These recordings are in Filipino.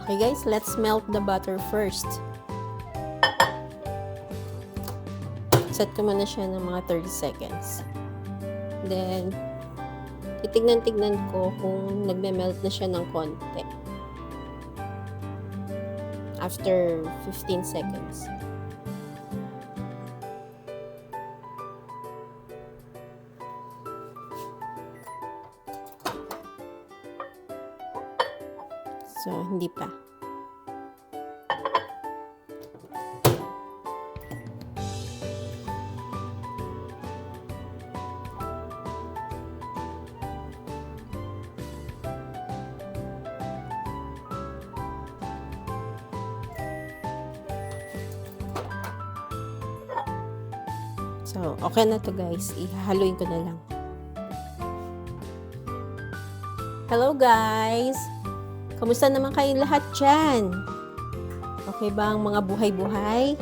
Okay guys, let's melt the butter first. Set ko muna siya ng mga 30 seconds. Then, titignan-tignan ko kung nagme-melt na siya ng konti. After 15 seconds. So, hindi pa. So, okay na to guys. Ihahaluin ko na lang. Hello guys! Kamusta naman kayong lahat dyan? Okay ba ang mga buhay-buhay?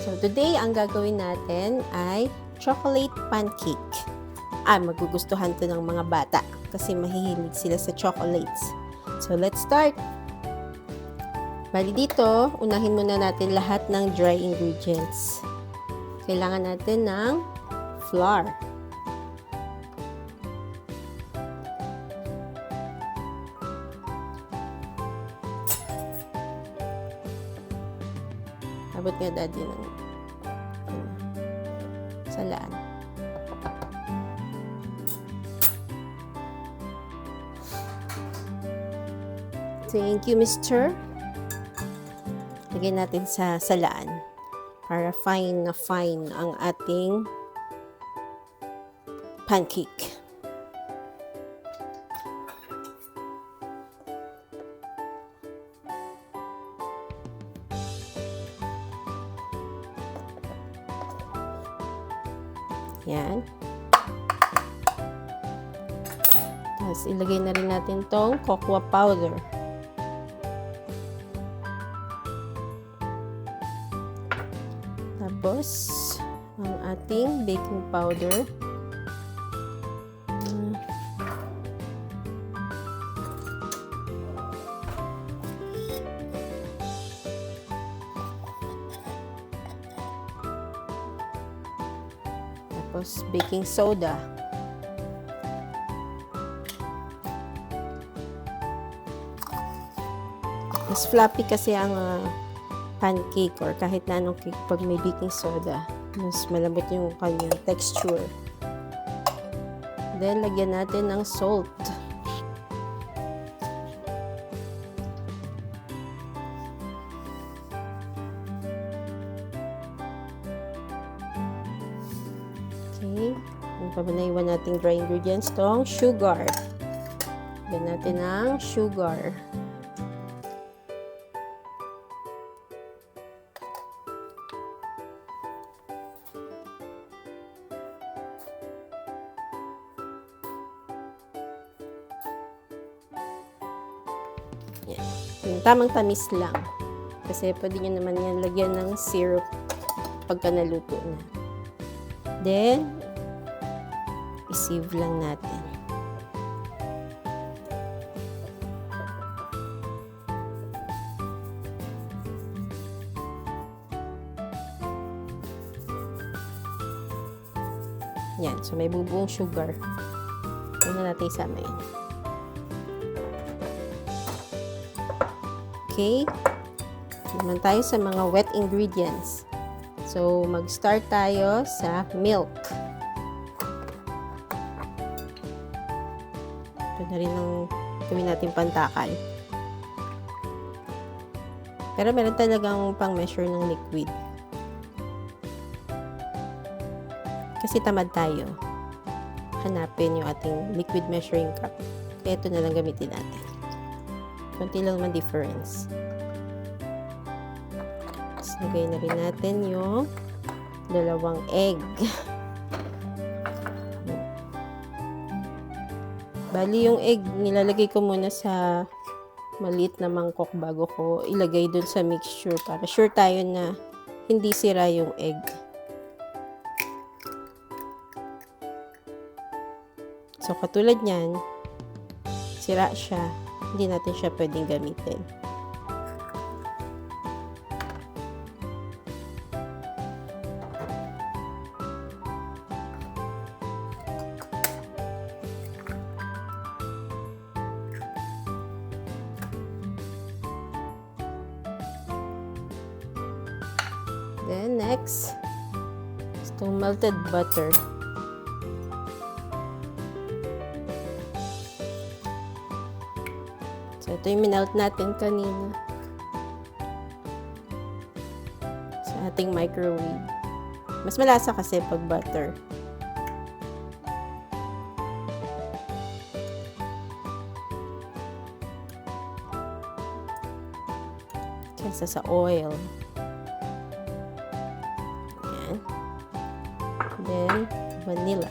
So, today, ang gagawin natin ay chocolate pancake. Magugustuhan to ng mga bata kasi mahihilig sila sa chocolates. So, let's start! Bali dito, unahin muna natin lahat ng dry ingredients. Kailangan natin ng flour. Abot nga daddy ng salaan. Thank you, mister. Lagyan natin sa salaan para fine na fine ang ating pancake. Yan. Tapos, ilagay na rin natin tong cocoa powder. Tapos, ang ating baking powder. Tapos, baking soda. Mas fluffy kasi ang pancake or kahit na anong cake pag may baking soda. Mas malambot yung kanyang texture. Then, lagyan natin ng salt. Okay. Ang pamanaywan nating dry ingredients tong sugar. Lagyan natin ng sugar. Yan. Yung tamang tamis lang. Kasi pwede nyo naman yan lagyan ng syrup pagka naluto na. Then, i-sieve lang natin. Yan. So, may bubuong sugar. Una natin isama yan. Okay. Naman tayo sa mga wet ingredients. So, mag-start tayo sa milk. Ito na rin ang gawin natin pantakal. Pero meron talagang pang-measure ng liquid. Kasi tamad tayo. Hanapin yung ating liquid measuring cup. Kaya ito na lang gamitin natin. Kunti lang man difference. Lagay na rin natin yung 2 egg. Bali yung egg, nilalagay ko muna sa maliit na mangkok bago ko ilagay dun sa mixture para sure tayo na hindi sira yung egg. So, katulad niyan, sira siya. Hindi natin siya pwedeng gamitin. Then next, is itong melted butter. So ito yung minelt natin kanina sa ating microwave. Mas malasa kasi pag butter. Kaysa sa oil. Ayan. Then, vanilla.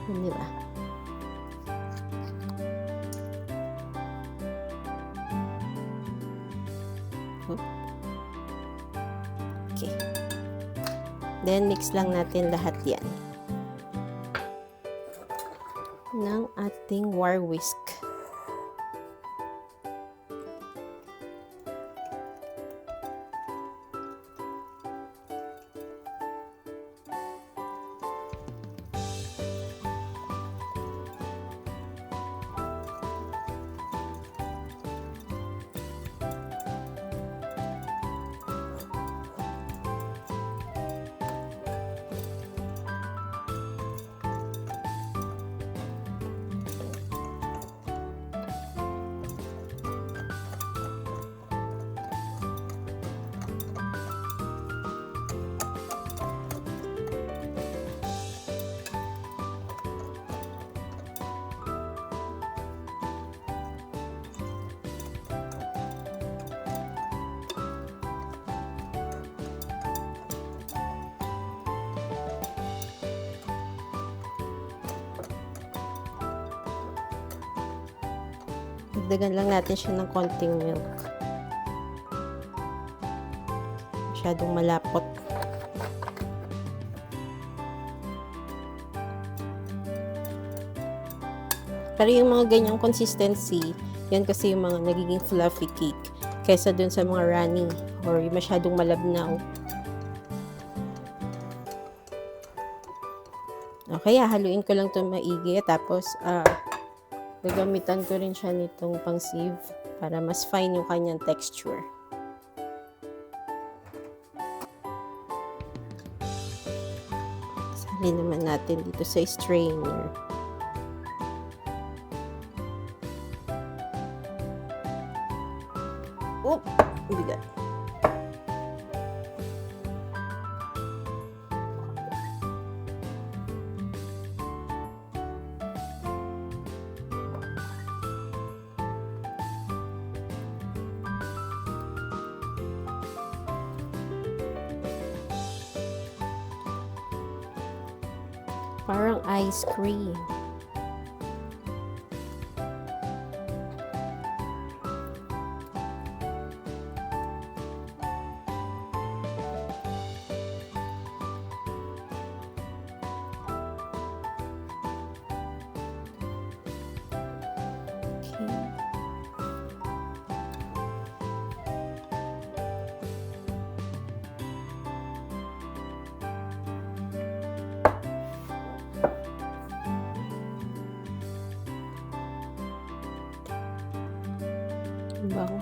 Vanilla. Okay. Then, mix lang natin lahat yan ng ating war whisk. Dagdagan lang natin siya ng konting milk. Masyadong malapot. Pero yung mga ganyang consistency, yan kasi yung mga nagiging fluffy cake kaysa dun sa mga runny or yung masyadong malabnaw. Okay, haluin ko lang ito maigi. Tapos, gagamitan ko rin siya nitong pang-sieve para mas fine yung kanyang texture. Salin naman natin dito sa strainer. Oh, bigat. Parang ice cream. Okay. Bango.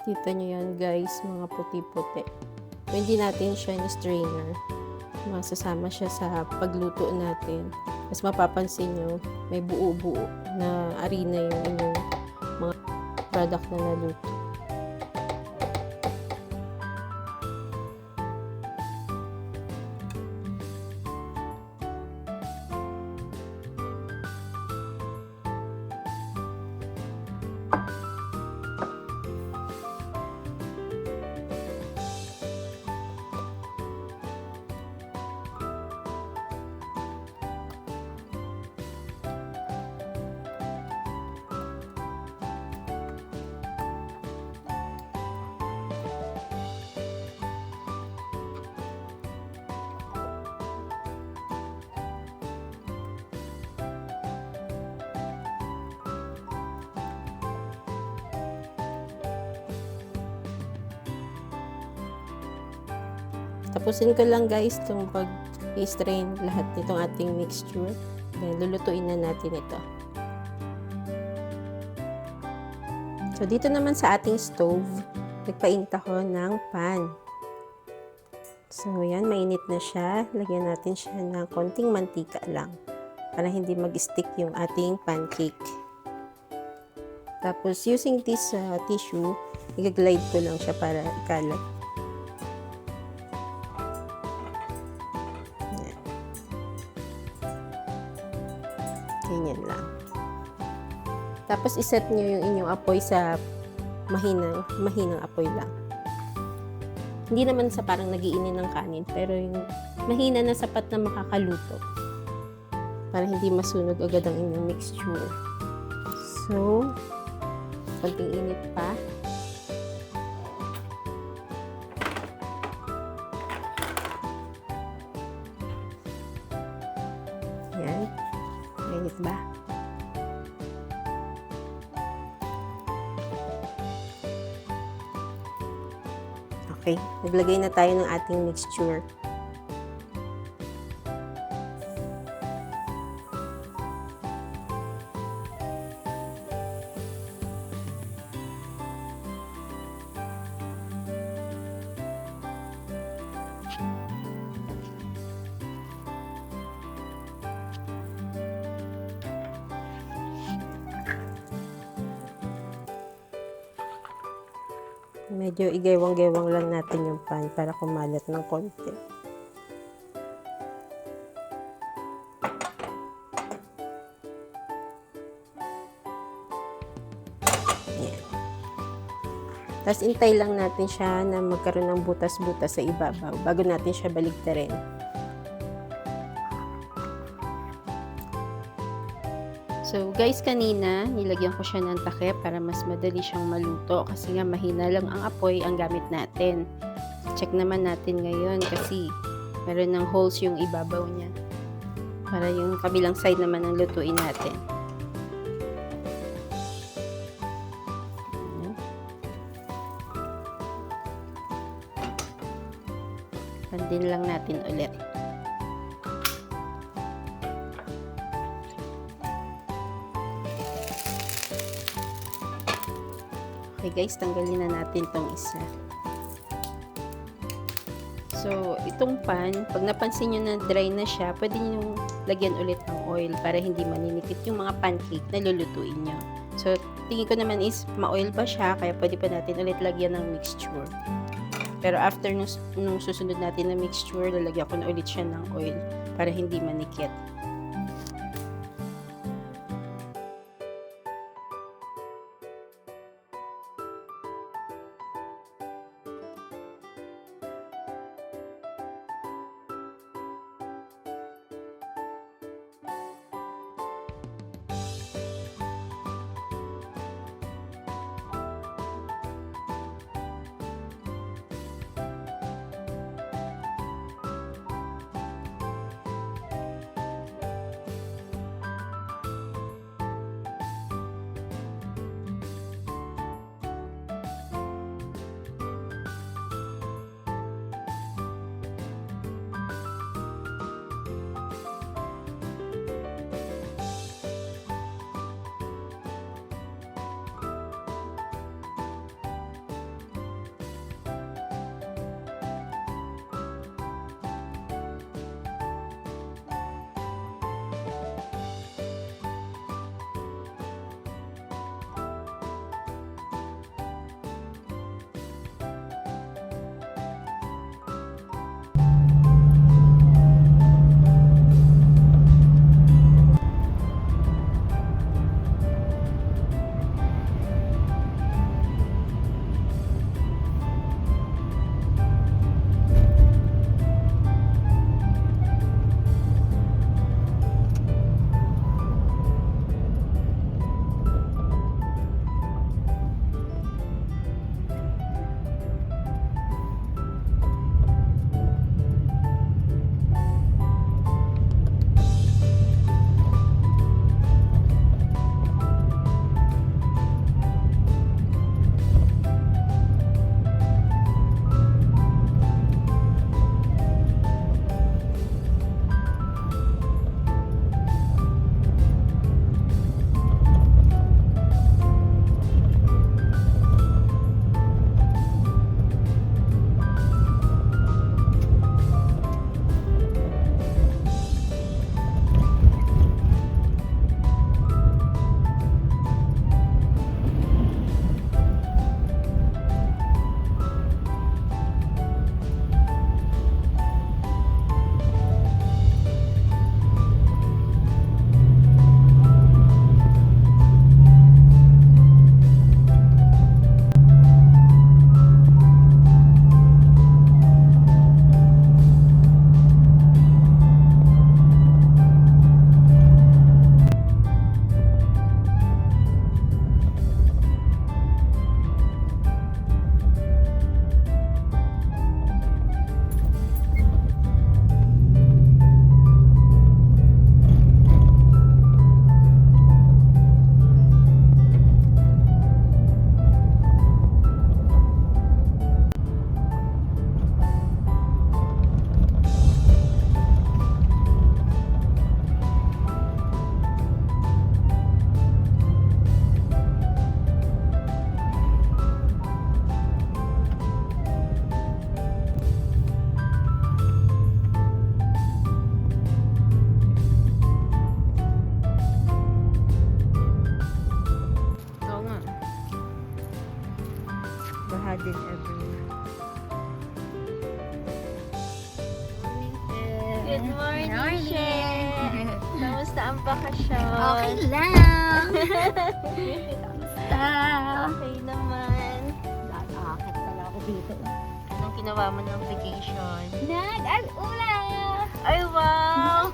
Kita nyo yan guys, mga puti-puti. Pwede natin siya ni strainer. Masasama siya sa pagluto natin. Mas mapapansin nyo, may buo-buo na harina yung inyong mga product na naluto. tapusin ko lang guys itong pag-strain lahat nitong ating mixture. Then, lulutuin na natin ito. So, dito naman sa ating stove, nagpainit ako ng pan. So, yan, mainit na siya. Lagyan natin siya ng konting mantika lang para hindi mag-stick yung ating pancake. Tapos, using this tissue, i-glide ko lang siya para ikalat. Yan. Ganyan lang. Tapos, iset nyo yung inyong apoy sa mahinang apoy lang. Hindi naman sa parang nagiinin ng kanin, pero yung mahina na sapat na makakaluto para hindi masunog agad ang inyong mixture. So, konting init pa. Yan. Init ba? Okay, naglagay na tayo ng ating mixture. Medyo igewang-gewang lang natin yung pan para kumalat ng konti. Ayan. Tapos intay lang natin siya na magkaroon ng butas-butas sa ibabaw bago natin siya baligtarin. So guys, kanina nilagyan ko siya ng takip para mas madali siyang maluto kasi nga mahina lang ang apoy ang gamit natin. Check naman natin ngayon kasi meron ng holes yung ibabaw niya para yung kabilang side naman ang lutuin natin. Pandin lang natin ulit. Okay guys, tanggalin na natin tong isa. So, itong pan, pag napansin nyo na dry na siya, pwede nyo lagyan ulit ng oil para hindi maninikit yung mga pancake na lulutuin nyo. So, tingin ko naman is ma-oil pa siya, kaya pwede pa natin ulit lagyan ng mixture. Pero after nung susunod natin na mixture, lalagyan ko na ulit siya ng oil para hindi manikit. bakasyon? Okay lang. Kamusta? Okay naman. Nakakakit pala ako dito. Anong ginawa mo ng vacation? Nag-alula! Ay, wow!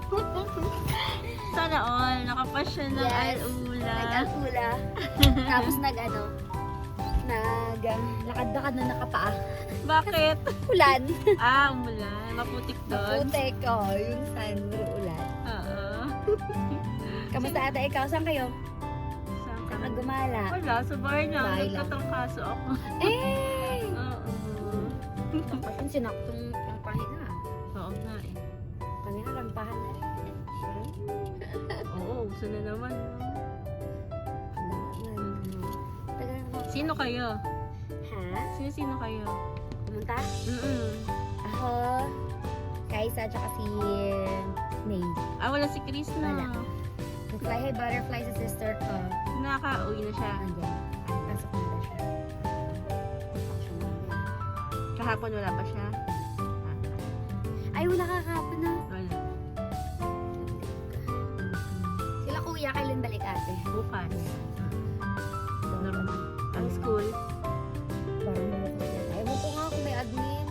Sana all, nakapasya ng Yes. Al-Ula. Nag-alula. Tapos lakad-lakad na nakapaa. Bakit? Ulan. Umulan. Maputik doon. Putek ko. Yung sun, ulan. Oo. Kamusta ata ikaw? Saan kayo? Saan ka? Saan ka gumala? Wala, sa bahay lang. Bahay lang. Nagkatangkaso ako. Eh! Oo. Kapag sinaktong pampahinga. Oo nga eh. Kanina rampahan na rin. Oo, gusto na naman. Tagal naman. Sino kayo? Ha? Sino kayo? Pumunta? Mm-mm. Ako, Kaisa, tsaka si May. Wala si Chris na. Wala. Nag-fly high butterfly sa sister ko. Nakaka-uwi na siya. Andiyan. Pasok na siya. Kahapon wala pa siya. Ay, wala kakapon na. Wala. Sila kuya, kailan balik ate? Bukas. Ang school. Parang malapit yan. Ewan ko nga kung may admin.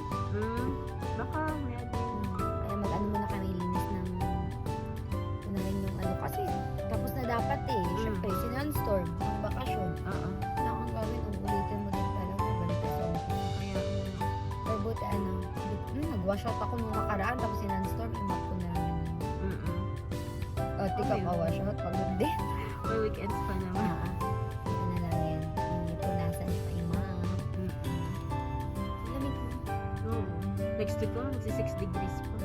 Baka may admin. Kaya mag-ano muna kami, linis ng unahin yung ano. Kasi tapos na dapat eh. Siyempre, sinonstorm, ang bakasyon. Oo. Wala kang gawin, ulitin mo din talaga. Balik ka sa Kaya, pero buti nag-wash out ako nung nakaraan. Tapos sinonstorm, imap ko na lang yun. Tika Okay. pa wash out, pagod din. may weekends pa naman. Ito na lang yan. Punasan pa imap. Lamig mo. Oo. Next week ko, magsi 6 degrees pa.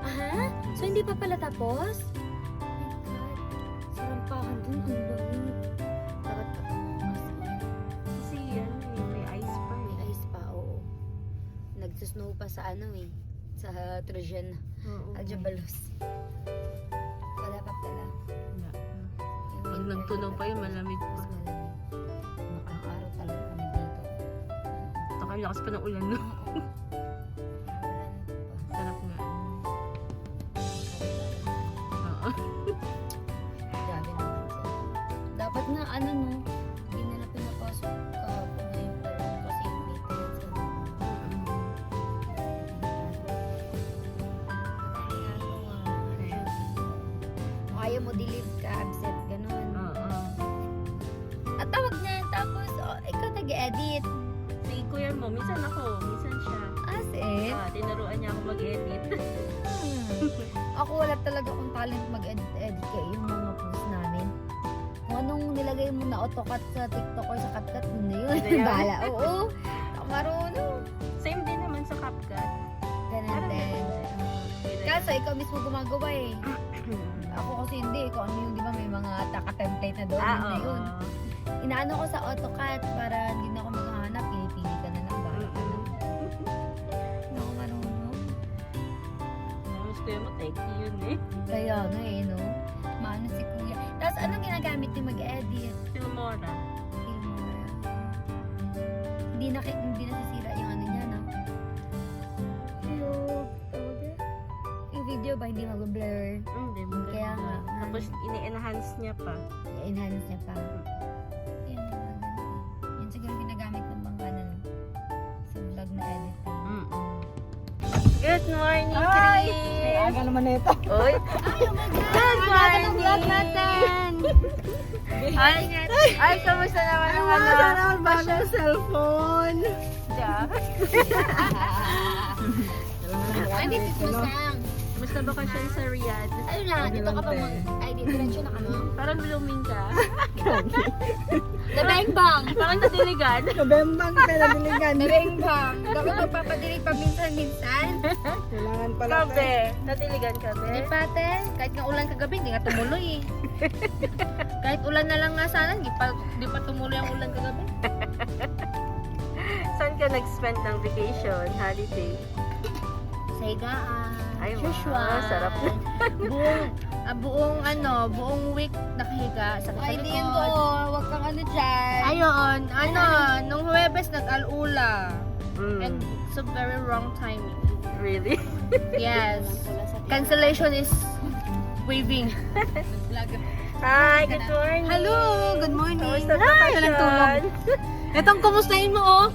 Aha? So hindi pa pala tapos? Oh my God. Sa rampahan dun, ang lamig. Takot ako. Kasi yan may ice pa May eh. ice pa, oo. Nagsusnow pa sa ano eh. Sa Trojan. Oo. Aljabalos. Wala pa pala. Wala. Yung Pag winter nagtunaw pa na yun, malamig Mas pa. malamig. Nakang araw talaga kami dito. Taka, lakas pa ng ulan, no? Ulan pa. Sarap nga. Oo. Grabe naman sila. Dapat na ano no, hindi nila pinapasok kahapon ngayon pero kasi maintenance ano. Kung ayaw mo delete ka, absent, ganun. Oo. At tawag niya, tapos ikaw nag-edit. Si kuya mo, minsan ako, minsan siya. As in? Tinuruan niya ako mag-edit. Ako wala talaga akong talent mag-edit kaya yung mga post namin. Kung anong nilagay mo na autocut sa TikTok or sa CapCut, yun na yun. Yun na yun. Bahala. Oo. Ako marunong. Same din naman sa CapCut. Ganun Parang din. Kaso ikaw mismo gumagawa eh. Ako kasi hindi. Kung ano yung di ba may mga taka-template na doon. Yun na yun. Inaano ko sa AutoCAD para hindi na ako maghahanap. Pinipili ka na lang. Bahala ka na. Hindi ako marunong. Mas kuya mo, techie yun eh. Kaya nga eh, no? Maano si kuya. Tapos anong ginagamit niyo mag-edit? Filmora. Filmora. Hindi nasisira yung ano niya, no? Yung video ba hindi mag-blur? Hindi, maganda. Kaya nga. Tapos, ini-enhance niya pa. I-enhance niya pa. Yan, maganda. Yan siguro ginagamit ng mga ano, sa vlog na editing. Good morning, Ay! Chris! Aga naman na ito. Oy! Ay, oh my God! Good Ang aga ng vlog morning! natin! Ay, kamusta naman ang ano? bagong cellphone! Ay, may pismasang. Kamusta bakasyon sa Riyadh? Ano na, dito ka pa ay, dito diretso na kami. Parang blooming ka. The Bang Bang! Parang nadiligan. Kabembang pala diligan. The Bang Bang! Bakit magpapadilig pa minsan-minsan? Kailangan pala tayo. Kabe. Nadiligan ka, Hindi be? pate, kahit nga ulan kagabi, hindi nga tumuloy eh. Kahit ulan na lang nga sana, di pa tumuloy ang ulan kagabi. Saan ka nag-spend ng vacation, holiday? Sa higaan. Ay, wow. Usual. Sarap na. buong week nakahiga sa Ay, likod. di yan ko. Huwag kang ano dyan. Ayun, nung Huwebes nag-alula. And it's a very wrong timing. Really? Yes. Cancellation is waving. Hi, good morning. Hello, good morning. Kamusta Ay, walang bakasyon? tulog. Etong kumustahin mo, oh.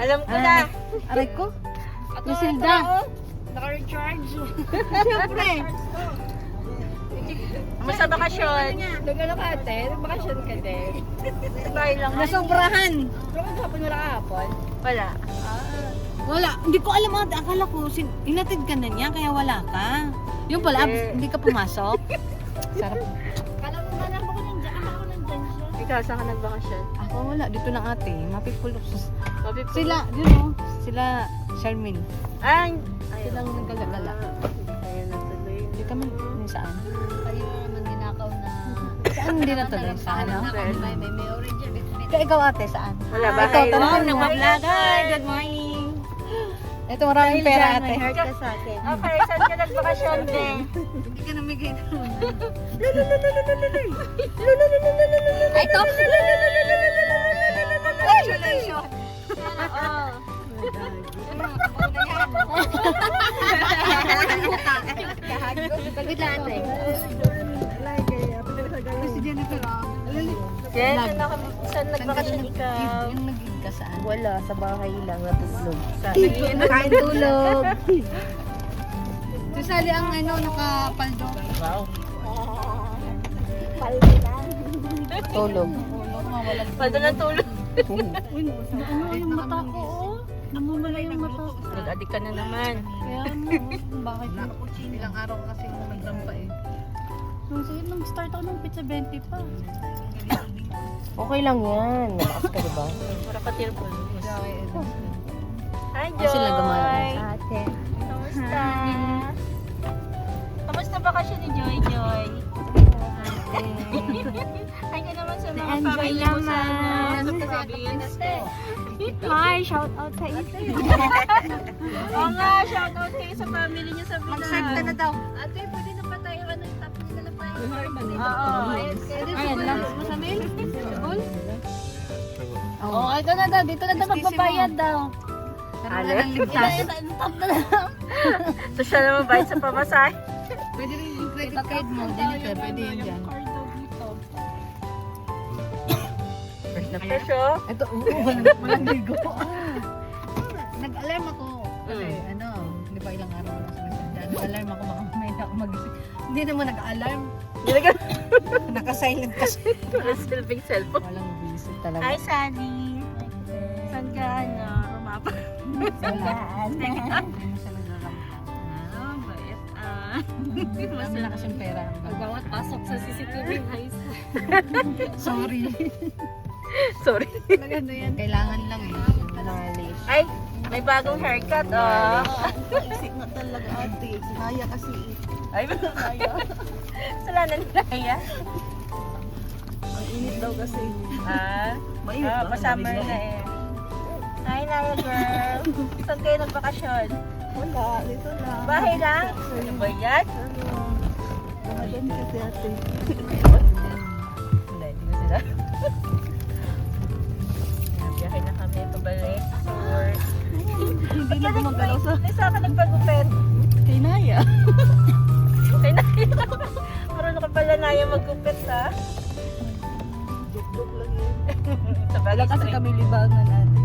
Alam ko na. Aray ko. Lusilda. Naka-recharge. Siyempre. Kamusta bakasyon? Nagano ka ate? Nagbakasyon ka din. Sabay lang. Nasobrahan. Pero maghapon wala kahapon. Wala. Wala. Hindi ko alam ate. Akala ko, inatid ka na niya, kaya wala ka. Yung pala, hindi ka pumasok. Sarap. Kala mo ba lang ako nandiyan? Ako nandiyan siya. Ikaw, saan ka nagbakasyon? Ako wala. Dito lang ate. Mapipulok. Mapipulok. Sila, yun o. Sila, Charmin. Ay, Silang naglalala. Ayun na tuloy. Hindi ka man, saan? Kayo naman ninakaw na. Saan hindi na tuloy? Sa ano? May orange. Ikaw ate, saan? Wala Ikaw, bahay tawag lang. nagbablog. Hi, good morning. Ito, maraming pera ate. ka sa akin. Okay, saan ka nagbakasyon din? Hindi ka namigay doon. Ay, ito. Congratulations. Pagod lang ate. Si Jennifer, Jen, saan nagbakasyon ikaw? yung nag-gig ka saan? Wala, sa bahay lang natulog. Sa Kain tulog. Si Sally ang ano, nakapaldo. Wow. Tulog. Pwede na tulog. Ano yung mata ko, oh? Namumula yung mata ko. Nag-addict ka na naman. Kaya ano, bakit na? Ilang araw kasi yung nagdampa eh. Nung start ako ng pizza 20 pa. Okay lang yan. Malakas ka, diba? Para ka tearful. Hi, Joy! Sila gumala. Ate. Kamusta? Kamusta bakasyon ni Joy, Joy? Hi ka naman sa mga family mo sa province. Hi, shout out sa ito. Oo nga, shoutout kayo sa family niyo sa Pinas. Mag-serve ka na daw. Ate, pwede na pa tayo. Ano yung tapos nila na pa yung Oo. Ayan lang. Masamil? Cool? Oo, ito na daw. Dito na daw magbabayad daw. Ale? Ligtas. Top na lang. So siya naman bayad sa pamasahe. Pwede rin yung credit card mo. Jennifer, pwede yun dyan. First na presyo. Ito, walang ligo. Nag-alarm ako. Kasi ano, di ba ilang araw na sa messenger. Nag-alarm ako, baka may na ako magising. Hindi naman nag-alarm. Naka-silent kasi. Silving cellphone. Walang busy talaga. Hi, Sunny. Saan ka, rumapa? Wala. Hindi mo siya naglalampa. Bayat. Marami na kasing pera. Bawat pasok sa CCTV, guys. Sorry. Sorry. Maganda yan. Kailangan lang eh. Knowledge. Ay, may bagong haircut, oh. Isip nga talaga ate. Sinaya kasi. Ay, kaya. Salanan kaya. Ang init daw kasi. Mainit ba? Pa-summer na eh. Hi, Naya girl. Saan kayo nagbakasyon? Wala, dito lang. Bahay lang? Ano ba yan? Bumadan kasi ate. Hindi, hindi ko sila. Biyahe na kami pabalik sa work. Hindi na gumagalaw sa Hindi sa akin nagpagupit. Kinaya. Kay Naya. Marunong ka pala Naya maggupit ha. Joke-joke lang yun. Sa bagay Wala kasi straight. kami libangan ate.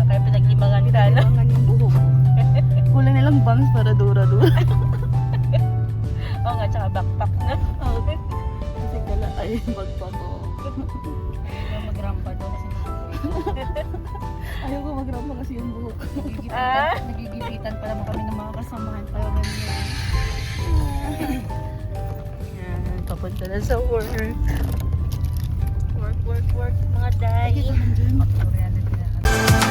Kaya pinaglibangan ka na. Libangan yung buhok. Kulang na lang bangs para dura-dura. Oo nga, tsaka backpack na. Kasi gala ay bag pa ko. Mag-rampa daw kasi Ayaw ko magrampa kasi yung buhok. nagigipitan pa naman kami ng mga kasamahan. Kaya ganun yun. Yan, papunta na sa work. Work, work, work, mga day. Reality na.